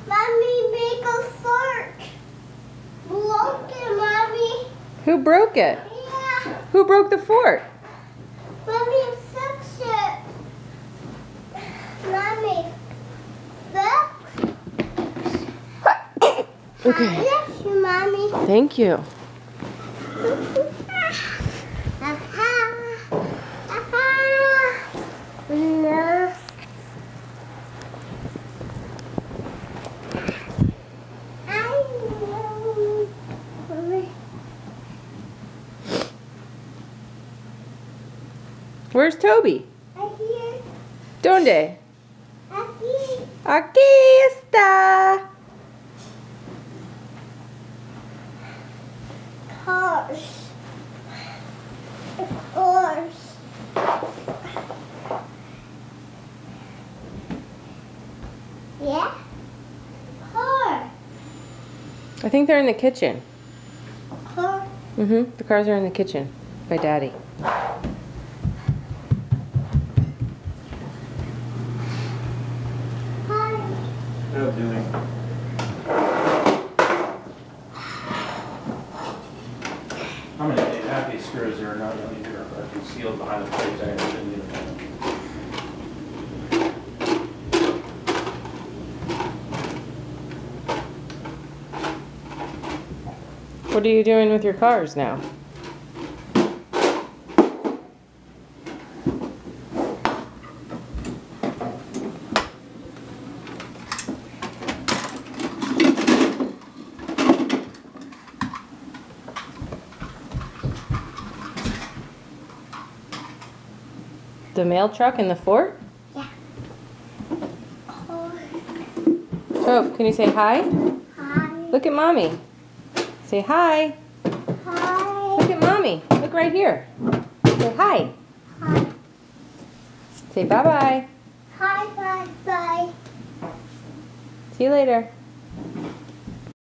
Mommy, make a fart. Broke it, Mommy. Who broke it? Yeah. Who broke the fort? Mommy, fix it. Mommy, fix. Okay. Yes, Mommy. Thank you. Aha. Aha. No. I know. Where's Toby? Aquí. ¿Dónde? Aquí. Aquí está. Cars. Cars. Yeah? Car. I think they're in the kitchen. Car. The cars are in the kitchen by Daddy. Car. They're doing. How many happy screws are not are concealed behind the plates? I shouldn't need them. What are you doing with your cars now? The mail truck in the fort? Yeah. Car. Tobe, can you say hi? Hi. Look at Mommy. Say hi. Hi. Look at Mommy. Look right here. Say hi. Hi. Say bye-bye. Hi. Bye. Bye. See you later.